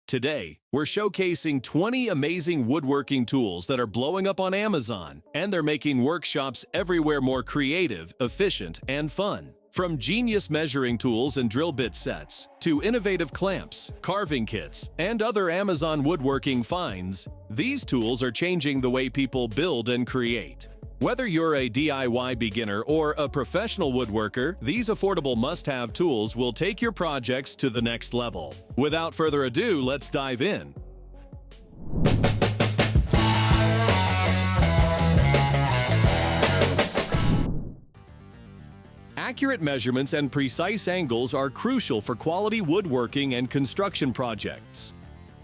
Today, we're showcasing 20 amazing woodworking tools that are blowing up on Amazon, and they're making workshops everywhere more creative, efficient, and fun. From genius measuring tools and drill bit sets, to innovative clamps, carving kits, and other Amazon woodworking finds, these tools are changing the way people build and create. Whether you're a DIY beginner or a professional woodworker, these affordable must-have tools will take your projects to the next level. Without further ado, let's dive in. Accurate measurements and precise angles are crucial for quality woodworking and construction projects.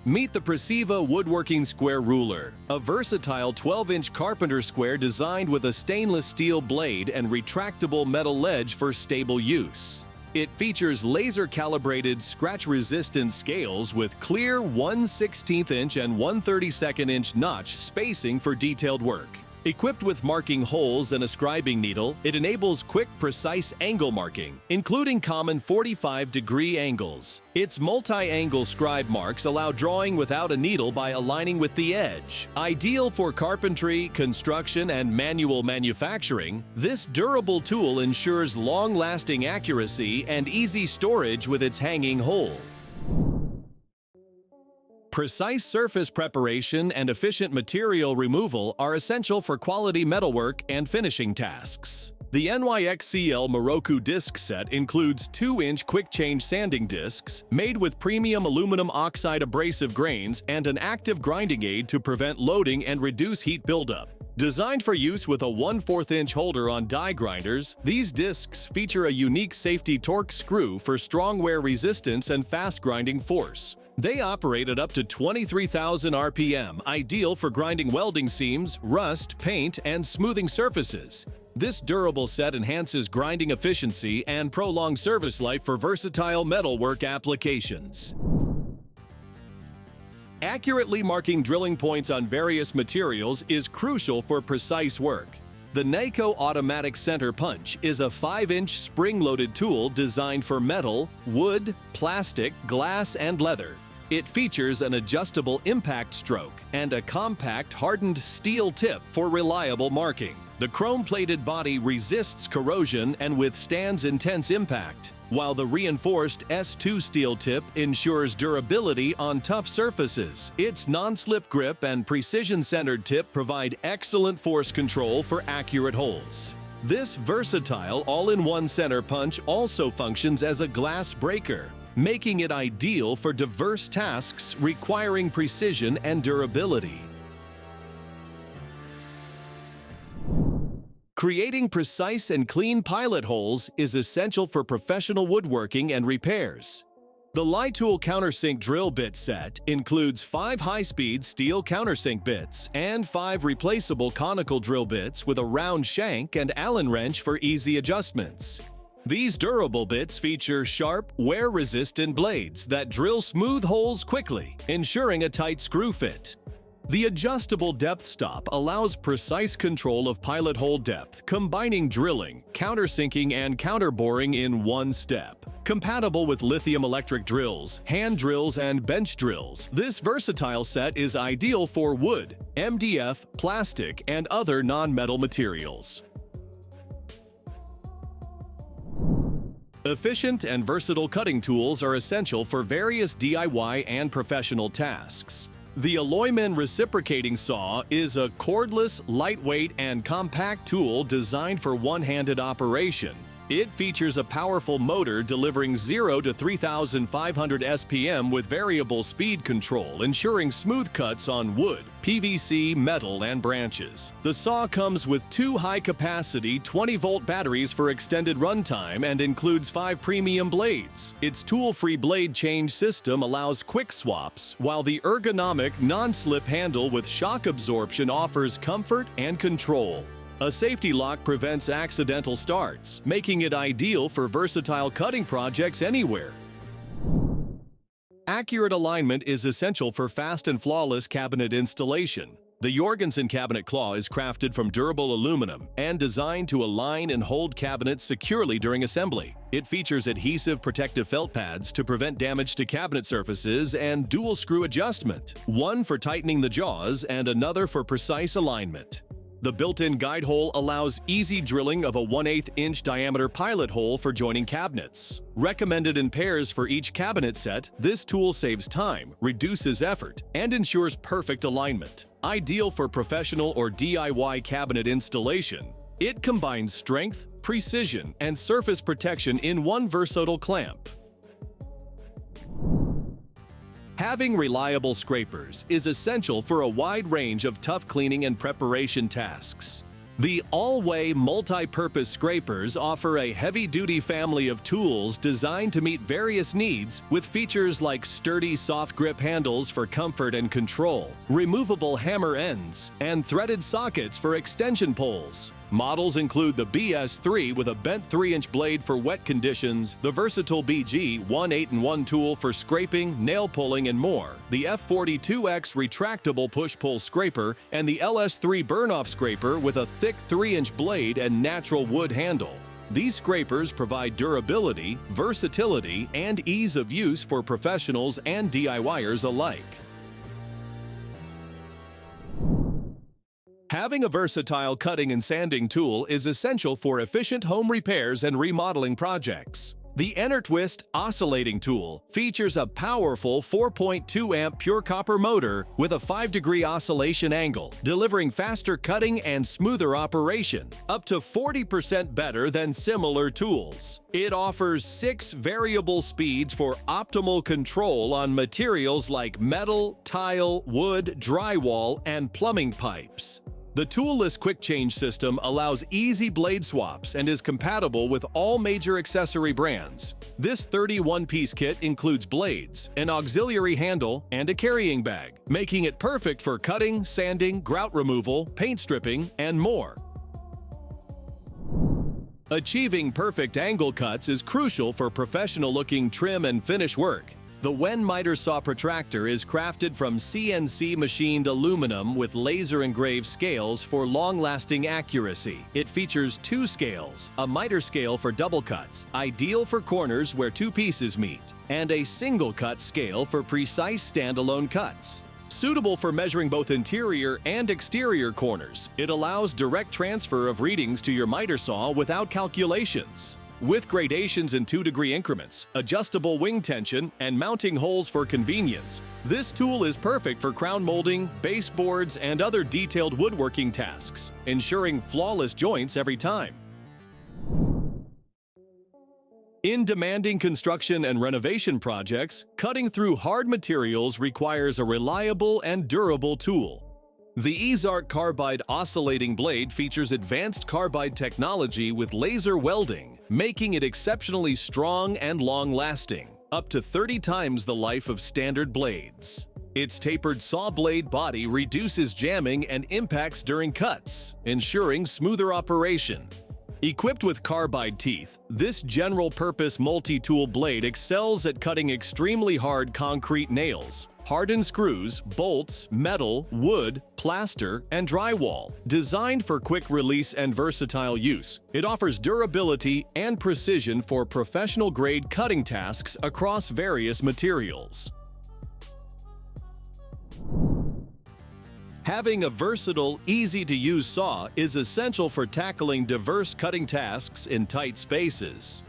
Meet the Preciva Woodworking Square Ruler, a versatile 12-inch carpenter square designed with a stainless steel blade and retractable metal ledge for stable use. It features laser-calibrated, scratch-resistant scales with clear 1/16 inch and 1/32 inch notch spacing for detailed work. Equipped with marking holes and a scribing needle, it enables quick, precise angle marking, including common 45-degree angles. Its multi-angle scribe marks allow drawing without a needle by aligning with the edge. Ideal for carpentry, construction, and manual manufacturing, this durable tool ensures long-lasting accuracy and easy storage with its hanging hole. Precise surface preparation and efficient material removal are essential for quality metalwork and finishing tasks. The NYXCL Miroku disc set includes 2-inch quick-change sanding discs made with premium aluminum oxide abrasive grains and an active grinding aid to prevent loading and reduce heat buildup. Designed for use with a 1/4 inch holder on die grinders, these discs feature a unique safety torque screw for strong wear resistance and fast grinding force. They operate at up to 23,000 RPM, ideal for grinding welding seams, rust, paint, and smoothing surfaces. This durable set enhances grinding efficiency and prolongs service life for versatile metalwork applications. Accurately marking drilling points on various materials is crucial for precise work. The NEIKO Automatic Center Punch is a 5-inch spring-loaded tool designed for metal, wood, plastic, glass, and leather. It features an adjustable impact stroke and a compact hardened steel tip for reliable marking. The chrome-plated body resists corrosion and withstands intense impact, while the reinforced S2 steel tip ensures durability on tough surfaces. Its non-slip grip and precision-centered tip provide excellent force control for accurate holes. This versatile all-in-one center punch also functions as a glass breaker, making it ideal for diverse tasks requiring precision and durability. Creating precise and clean pilot holes is essential for professional woodworking and repairs. The Lytool Countersink drill bit set includes 5 high-speed steel countersink bits and 5 replaceable conical drill bits with a round shank and Allen wrench for easy adjustments. These durable bits feature sharp, wear-resistant blades that drill smooth holes quickly, ensuring a tight screw fit. The adjustable depth stop allows precise control of pilot hole depth, combining drilling, countersinking, and counterboring in one step. Compatible with lithium-electric drills, hand drills, and bench drills, this versatile set is ideal for wood, MDF, plastic, and other non-metal materials. Efficient and versatile cutting tools are essential for various DIY and professional tasks. The Alloyman Reciprocating Saw is a cordless, lightweight, and compact tool designed for one-handed operation. It features a powerful motor delivering 0 to 3,500 SPM with variable speed control, ensuring smooth cuts on wood, PVC, metal, and branches. The saw comes with 2 high-capacity 20-volt batteries for extended runtime and includes 5 premium blades. Its tool-free blade change system allows quick swaps, while the ergonomic, non-slip handle with shock absorption offers comfort and control. A safety lock prevents accidental starts, making it ideal for versatile cutting projects anywhere. Accurate alignment is essential for fast and flawless cabinet installation. The Jorgensen cabinet claw is crafted from durable aluminum and designed to align and hold cabinets securely during assembly. It features adhesive protective felt pads to prevent damage to cabinet surfaces and dual screw adjustment, one for tightening the jaws and another for precise alignment. The built-in guide hole allows easy drilling of a 1/8 inch diameter pilot hole for joining cabinets. Recommended in pairs for each cabinet set, this tool saves time, reduces effort, and ensures perfect alignment. Ideal for professional or DIY cabinet installation, it combines strength, precision, and surface protection in one versatile clamp. Having reliable scrapers is essential for a wide range of tough cleaning and preparation tasks. The ALLWAY multi-purpose scrapers offer a heavy-duty family of tools designed to meet various needs with features like sturdy soft grip handles for comfort and control, removable hammer ends, and threaded sockets for extension poles. Models include the BS3 with a bent 3-inch blade for wet conditions, the versatile BG 1/8-in-1 tool for scraping, nail pulling, and more, the F42X retractable push-pull scraper, and the LS3 burn-off scraper with a thick 3-inch blade and natural wood handle. These scrapers provide durability, versatility, and ease of use for professionals and DIYers alike. Having a versatile cutting and sanding tool is essential for efficient home repairs and remodeling projects. The ENERTWIST Oscillating tool features a powerful 4.2 amp pure copper motor with a 5-degree oscillation angle, delivering faster cutting and smoother operation, up to 40% better than similar tools. It offers 6 variable speeds for optimal control on materials like metal, tile, wood, drywall, and plumbing pipes. The toolless quick change system allows easy blade swaps and is compatible with all major accessory brands. This 31-piece kit includes blades, an auxiliary handle, and a carrying bag, making it perfect for cutting, sanding, grout removal, paint stripping, and more. Achieving perfect angle cuts is crucial for professional-looking trim and finish work. The WEN Miter Saw Protractor is crafted from CNC machined aluminum with laser engraved scales for long-lasting accuracy. It features 2 scales, a miter scale for double cuts, ideal for corners where 2 pieces meet, and a single cut scale for precise standalone cuts. Suitable for measuring both interior and exterior corners, it allows direct transfer of readings to your miter saw without calculations. With gradations in 2-degree increments, adjustable wing tension, and mounting holes for convenience, this tool is perfect for crown molding, baseboards, and other detailed woodworking tasks, ensuring flawless joints every time. In demanding construction and renovation projects, cutting through hard materials requires a reliable and durable tool. The EZARC Carbide oscillating blade features advanced carbide technology with laser welding, making it exceptionally strong and long-lasting, up to 30 times the life of standard blades. Its tapered saw blade body reduces jamming and impacts during cuts, ensuring smoother operation. Equipped with carbide teeth, this general-purpose multi-tool blade excels at cutting extremely hard concrete nails, hardened screws, bolts, metal, wood, plaster, and drywall. Designed for quick release and versatile use, it offers durability and precision for professional-grade cutting tasks across various materials. Having a versatile, easy-to-use saw is essential for tackling diverse cutting tasks in tight spaces.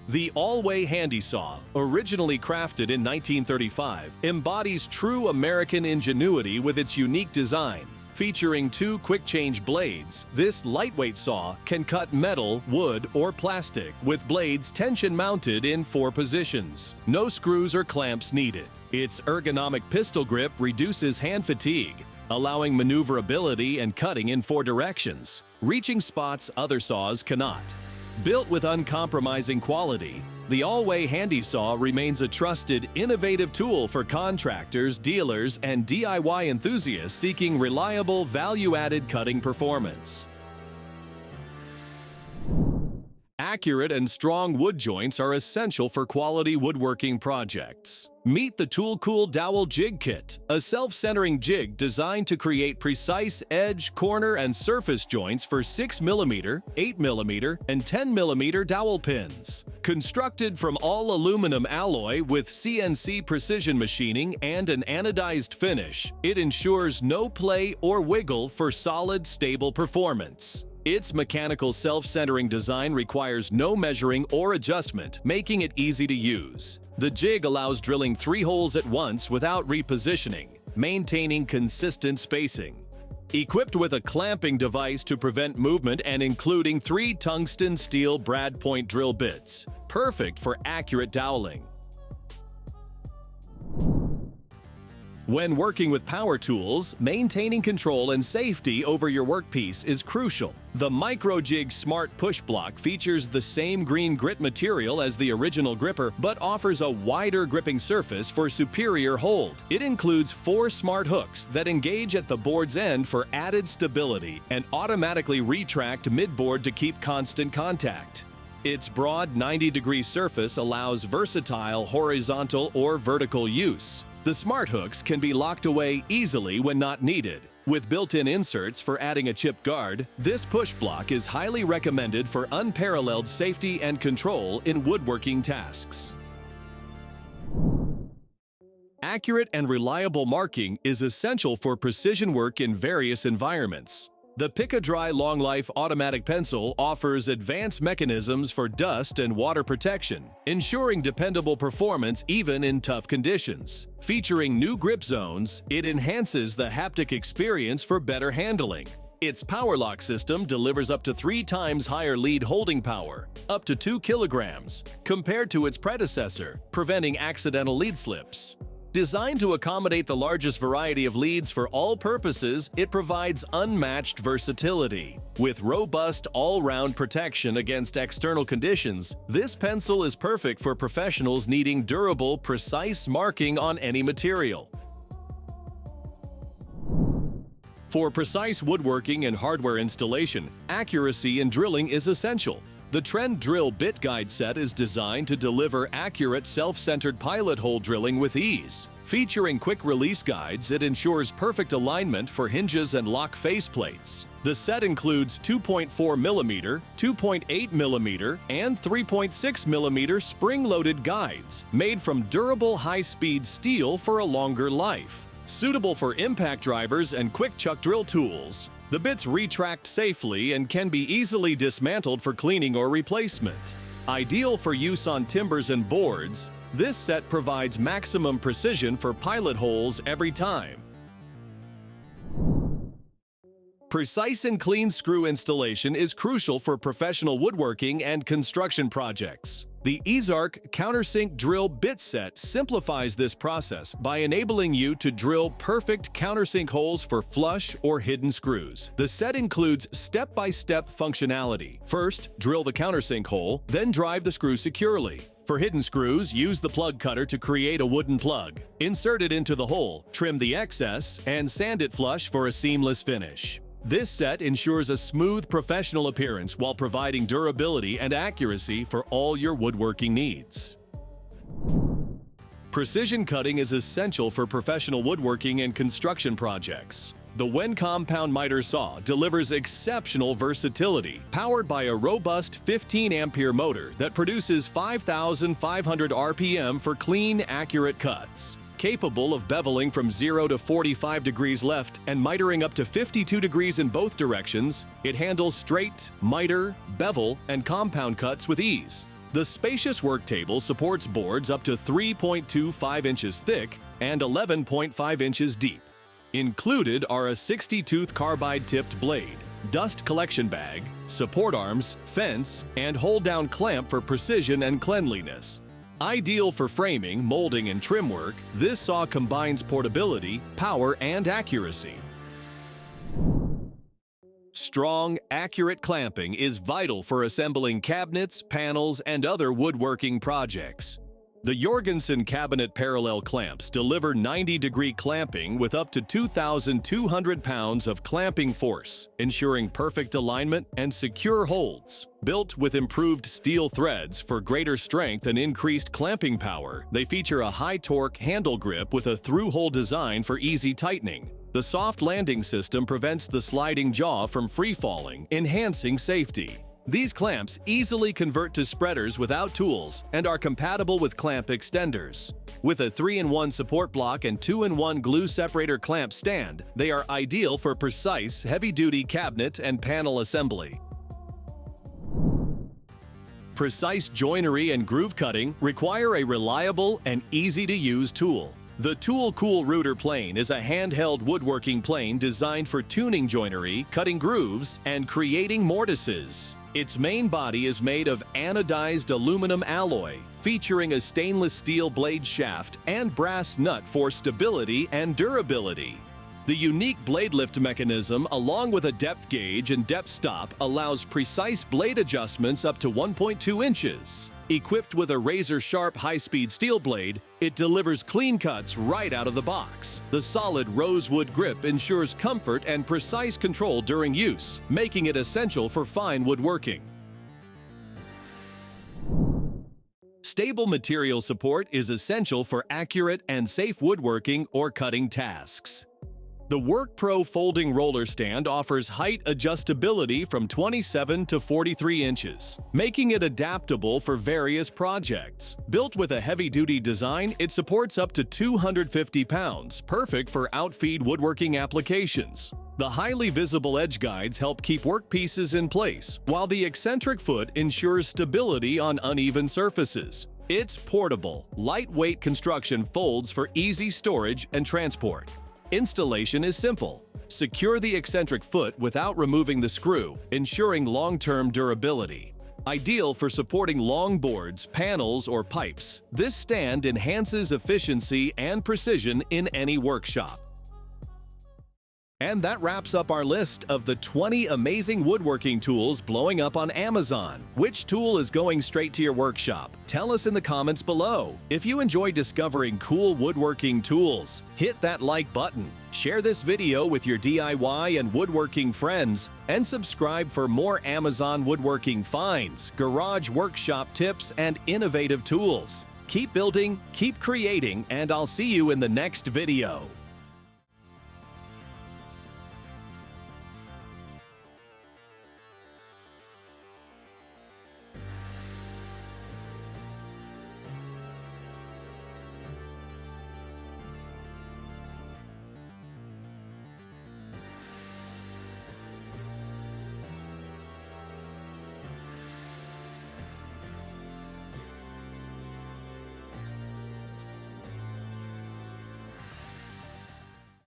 The ALLWAY Handy Saw, originally crafted in 1935, embodies true American ingenuity with its unique design. Featuring 2 quick-change blades, this lightweight saw can cut metal, wood, or plastic, with blades tension-mounted in 4 positions. No screws or clamps needed. Its ergonomic pistol grip reduces hand fatigue, allowing maneuverability and cutting in 4 directions, reaching spots other saws cannot. Built with uncompromising quality, the ALLWAY Handy Saw remains a trusted, innovative tool for contractors, dealers, and DIY enthusiasts seeking reliable, value-added cutting performance. Accurate and strong wood joints are essential for quality woodworking projects. Meet the TOOLCOOL Dowel Jig Kit, a self-centering jig designed to create precise edge, corner, and surface joints for 6mm, 8mm, and 10mm dowel pins. Constructed from all aluminum alloy with CNC precision machining and an anodized finish, it ensures no play or wiggle for solid, stable performance. Its mechanical self-centering design requires no measuring or adjustment, making it easy to use. The jig allows drilling 3 holes at once without repositioning, maintaining consistent spacing. Equipped with a clamping device to prevent movement and including 3 tungsten steel brad point drill bits, perfect for accurate doweling. When working with power tools, maintaining control and safety over your workpiece is crucial. The MICROJIG Smart Pushblock features the same green grit material as the original gripper, but offers a wider gripping surface for superior hold. It includes 4 smart hooks that engage at the board's end for added stability and automatically retract mid-board to keep constant contact. Its broad 90-degree surface allows versatile horizontal or vertical use. The smart hooks can be locked away easily when not needed. With built-in inserts for adding a chip guard, this push block is highly recommended for unparalleled safety and control in woodworking tasks. Accurate and reliable marking is essential for precision work in various environments. The Pica-Dry Longlife automatic pencil offers advanced mechanisms for dust and water protection, ensuring dependable performance even in tough conditions. Featuring new grip zones, it enhances the haptic experience for better handling. Its power lock system delivers up to 3 times higher lead holding power, up to 2 kilograms, compared to its predecessor, preventing accidental lead slips. Designed to accommodate the largest variety of leads for all purposes, it provides unmatched versatility. With robust all-round protection against external conditions, this pencil is perfect for professionals needing durable, precise marking on any material. For precise woodworking and hardware installation, accuracy in drilling is essential. The Trend Drill Bit Guide set is designed to deliver accurate self-centered pilot hole drilling with ease. Featuring quick release guides, it ensures perfect alignment for hinges and lock faceplates. The set includes 2.4mm, 2.8mm, and 3.6mm spring-loaded guides, made from durable high-speed steel for a longer life. Suitable for impact drivers and quick chuck drill tools. The bits retract safely and can be easily dismantled for cleaning or replacement. Ideal for use on timbers and boards, this set provides maximum precision for pilot holes every time. Precise and clean screw installation is crucial for professional woodworking and construction projects. The EZARC Countersink drill bit set simplifies this process by enabling you to drill perfect countersink holes for flush or hidden screws. The set includes step-by-step functionality. First, drill the countersink hole, then drive the screw securely. For hidden screws, use the plug cutter to create a wooden plug. Insert it into the hole, trim the excess, and sand it flush for a seamless finish. This set ensures a smooth, professional appearance while providing durability and accuracy for all your woodworking needs. Precision cutting is essential for professional woodworking and construction projects. The WEN Compound Miter Saw delivers exceptional versatility, powered by a robust 15-ampere motor that produces 5,500 RPM for clean, accurate cuts. Capable of beveling from 0 to 45 degrees left and mitering up to 52 degrees in both directions, it handles straight, miter, bevel, and compound cuts with ease. The spacious work table supports boards up to 3.25 inches thick and 11.5 inches deep. Included are a 60-tooth carbide-tipped blade, dust collection bag, support arms, fence, and hold-down clamp for precision and cleanliness. Ideal for framing, molding, and trim work, this saw combines portability, power, and accuracy. Strong, accurate clamping is vital for assembling cabinets, panels, and other woodworking projects. The Jorgensen cabinet parallel clamps deliver 90-degree clamping with up to 2,200 pounds of clamping force, ensuring perfect alignment and secure holds. Built with improved steel threads for greater strength and increased clamping power, they feature a high-torque handle grip with a through-hole design for easy tightening. The soft landing system prevents the sliding jaw from free-falling, enhancing safety. These clamps easily convert to spreaders without tools and are compatible with clamp extenders. With a 3-in-1 support block and 2-in-1 glue separator clamp stand, they are ideal for precise, heavy-duty cabinet and panel assembly. Precise joinery and groove cutting require a reliable and easy-to-use tool. The TOOLCOOL Router Plane is a handheld woodworking plane designed for tuning joinery, cutting grooves, and creating mortises. Its main body is made of anodized aluminum alloy, featuring a stainless steel blade shaft and brass nut for stability and durability. The unique blade lift mechanism, along with a depth gauge and depth stop, allows precise blade adjustments up to 1.2 inches. Equipped with a razor-sharp high-speed steel blade, it delivers clean cuts right out of the box. The solid rosewood grip ensures comfort and precise control during use, making it essential for fine woodworking. Stable material support is essential for accurate and safe woodworking or cutting tasks. The WORKPRO folding roller stand offers height adjustability from 27 to 43 inches, making it adaptable for various projects. Built with a heavy-duty design, it supports up to 250 pounds, perfect for outfeed woodworking applications. The highly visible edge guides help keep workpieces in place, while the eccentric foot ensures stability on uneven surfaces. Its portable, lightweight construction folds for easy storage and transport. Installation is simple. Secure the eccentric foot without removing the screw, ensuring long-term durability. Ideal for supporting long boards, panels, or pipes, this stand enhances efficiency and precision in any workshop. And that wraps up our list of the 20 amazing woodworking tools blowing up on Amazon. Which tool is going straight to your workshop? Tell us in the comments below. If you enjoy discovering cool woodworking tools, hit that like button, share this video with your DIY and woodworking friends, and subscribe for more Amazon woodworking finds, garage workshop tips, and innovative tools. Keep building, keep creating, and I'll see you in the next video.